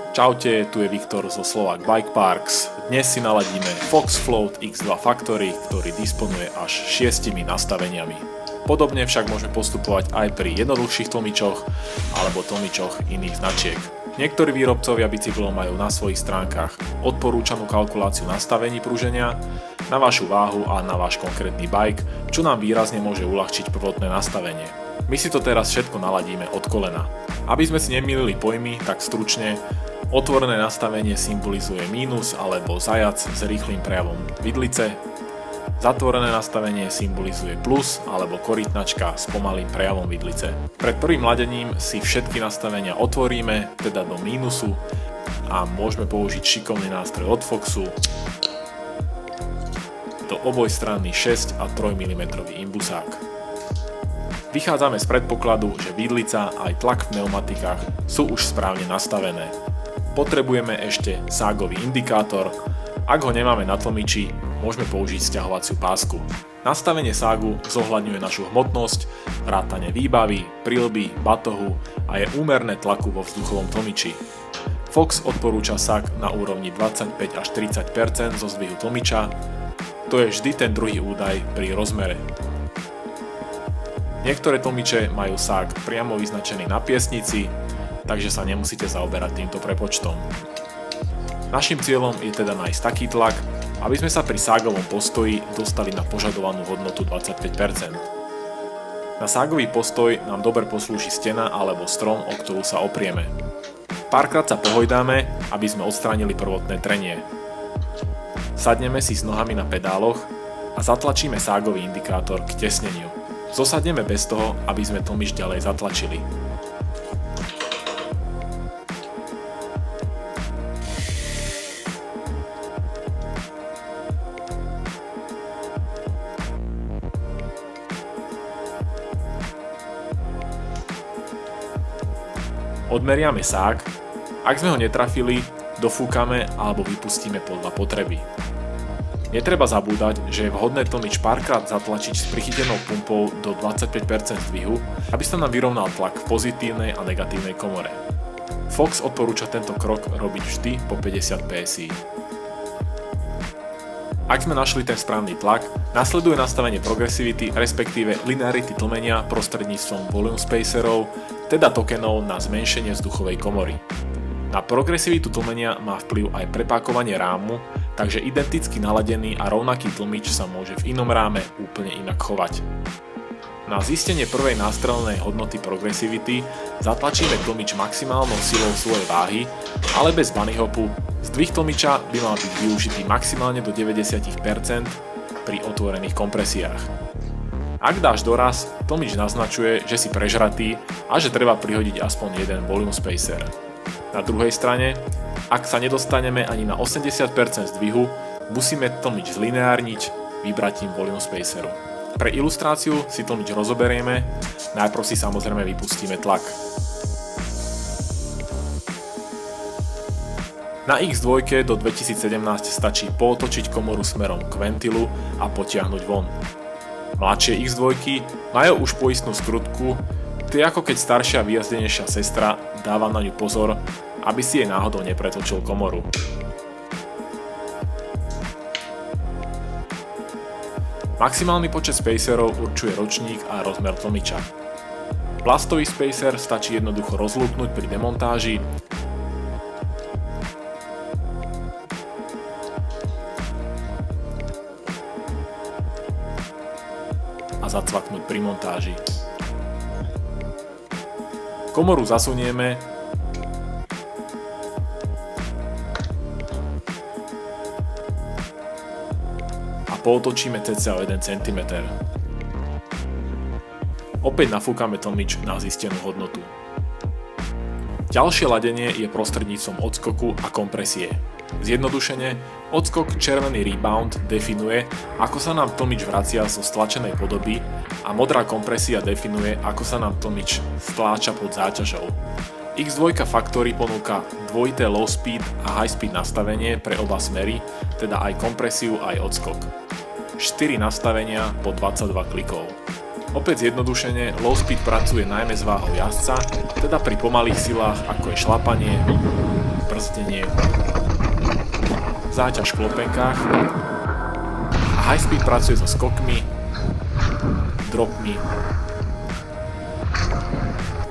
Čaute, tu je Viktor zo Slovak Bike Parks. Dnes si naladíme Fox Float X2 Factory, ktorý disponuje až 6 nastaveniami. Podobne však môžeme postupovať aj pri jednoduchších tlmičoch alebo tlmičoch iných značiek. Niektorí výrobcovia bicyklov majú na svojich stránkach odporúčanú kalkuláciu nastavení pruženia na vašu váhu a na váš konkrétny bike, čo nám výrazne môže uľahčiť prvotné nastavenie. My si to teraz všetko naladíme od kolena. Aby sme si nemýlili pojmy, tak stručne otvorené nastavenie symbolizuje mínus alebo zajac s rýchlym prejavom vidlice. Zatvorené nastavenie symbolizuje plus alebo korytnačka s pomalým prejavom vidlice. Pred prvým ladením si všetky nastavenia otvoríme, teda do mínusu, a môžeme použiť šikovný nástroj od Foxu. To obojstranný 6 a 3 mm imbusák. Vychádzame z predpokladu, že vidlica aj tlak v pneumatikách sú už správne nastavené. Potrebujeme ešte ságový indikátor. Ak ho nemáme na tlmiči, môžeme použiť sťahovaciu pásku. Nastavenie ságu zohľadňuje našu hmotnosť, vrátane výbavy, prilby, batohu a je úmerné tlaku vo vzduchovom tlmiči. Fox odporúča ság na úrovni 25 až 30% zo zdvihu tlmiča. To je vždy ten druhý údaj pri rozmere. Niektoré tlmiče majú ság priamo vyznačený na piesnici, takže sa nemusíte zaoberať týmto prepočtom. Naším cieľom je teda nájsť taký tlak, aby sme sa pri ságovom postoji dostali na požadovanú hodnotu 25%. Na ságový postoj nám dobre poslúži stena alebo strom, o ktorú sa oprieme. Párkrát sa pohojdáme, aby sme odstránili prvotné trenie. Sadneme si s nohami na pedáloch a zatlačíme ságový indikátor k tesneniu. Zosadneme bez toho, aby sme tlmič ďalej zatlačili. Odmeriame ság, ak sme ho netrafili, dofúkame alebo vypustíme podľa potreby. Netreba zabúdať, že je vhodné tlmič párkrát zatlačiť s prichytenou pumpou do 25% zdvihu, aby sa nám vyrovnal tlak v pozitívnej a negatívnej komore. Fox odporúča tento krok robiť vždy po 50 PSI. Ak sme našli ten správny tlak, nasleduje nastavenie progresivity, respektíve linearity tlmenia prostredníctvom volume spacerov, teda tokenov na zmenšenie vzduchovej komory. Na progresivitu tlmenia má vplyv aj prepákovanie rámu, takže identicky naladený a rovnaký tlmič sa môže v inom ráme úplne inak chovať. Na zistenie prvej nástrelnej hodnoty progresivity zatlačíme tlmič maximálnou silou svojej váhy, ale bez bunny hopu. Zdvih tlmiča by mal byť využitý maximálne do 90% pri otvorených kompresiách. Ak dáš doraz, tlmič naznačuje, že si prežratý a že treba prihodiť aspoň jeden volume spacer. Na druhej strane, ak sa nedostaneme ani na 80% zdvihu, musíme tlmič zlineárniť vybratím volume spaceru. Pre ilustráciu si tlmič rozoberieme, najprv si samozrejme vypustíme tlak. Na X2 do 2017 stačí pootočiť komoru smerom k ventilu a potiahnuť von. Mladšie X2 majú už poistnú skrutku, to je ako keď staršia vyjazdenejšia sestra dáva na ňu pozor, aby si jej náhodou nepretočil komoru. Maximálny počet spacerov určuje ročník a rozmer tlmiča. Plastový spacer stačí jednoducho rozlúpnuť pri demontáži a zacvaknúť pri montáži. Komoru zasunieme a pootočíme cca o 1 cm. Opäť nafúkame tlmič na zistenú hodnotu. Ďalšie ladenie je prostredníctvom odskoku a kompresie. Zjednodušene, odskok červený rebound definuje, ako sa nám tlmič vracia zo stlačenej podoby a modrá kompresia definuje, ako sa nám tlmič stláča pod záťažou. X2 Factory ponúka dvojité low speed a high speed nastavenie pre oba smery, teda aj kompresiu aj odskok. 4 nastavenia po 22 klikov. Opäť zjednodušene, low speed pracuje najmä s váhou jazdca, teda pri pomalých silách ako je šlapanie, brzdenie, záťaž v klopenkách, a high speed pracuje so skokmi, dropmi,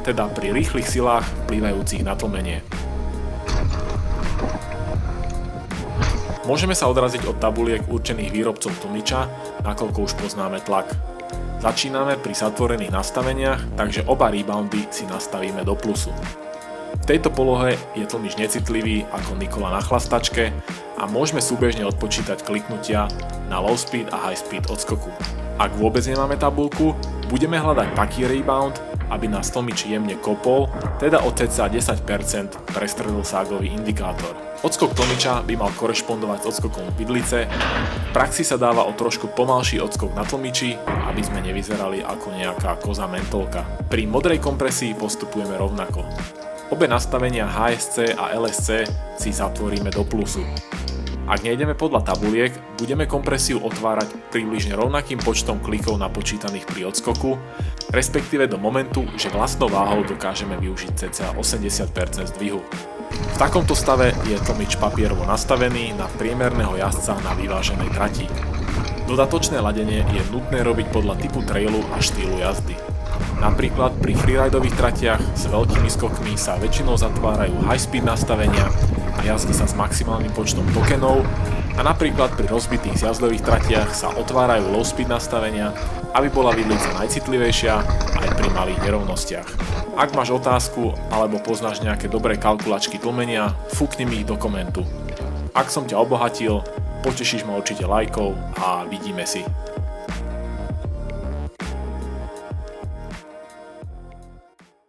teda pri rýchlych silách vplývajúcich na tlmenie. Môžeme sa odraziť od tabuliek určených výrobcom tlmiča, nakoľko už poznáme tlak. Začíname pri zatvorených nastaveniach, takže oba reboundy si nastavíme do plusu. V tejto polohe je tlmič necitlivý ako Nikola na chlastačke a môžeme súbežne odpočítať kliknutia na low speed a high speed odskoku. Ak vôbec nemáme tabuľku, budeme hľadať taký rebound, aby nás tlmič jemne kopol, teda o cca 10% prestredil ságový indikátor. Odskok tlmiča by mal korešpondovať s odskokom vidlice, v praxi sa dáva o trošku pomalší odskok na tlmiči, aby sme nevyzerali ako nejaká koza mentolka. Pri modrej kompresii postupujeme rovnako. Obe nastavenia HSC a LSC si zatvoríme do plusu. Ak nejdeme podľa tabuliek, budeme kompresiu otvárať približne rovnakým počtom klikov napočítaných pri odskoku, respektíve do momentu, že vlastnou váhou dokážeme využiť cca 80% zdvihu. V takomto stave je tlmič papierovo nastavený na priemerného jazdca na vyváženej trati. Dodatočné ladenie je nutné robiť podľa typu trailu a štýlu jazdy. Napríklad pri freeridových tratiach s veľkými skokmi sa väčšinou zatvárajú high speed nastavenia a jazdí sa s maximálnym počtom tokenov a napríklad pri rozbitých zjazdových tratiach sa otvárajú low speed nastavenia, aby bola vidlica najcitlivejšia aj pri malých nerovnostiach. Ak máš otázku alebo poznáš nejaké dobré kalkulačky tlmenia, fúkni mi ich do komentu. Ak som ťa obohatil, potešíš ma určite lajkou a vidíme si.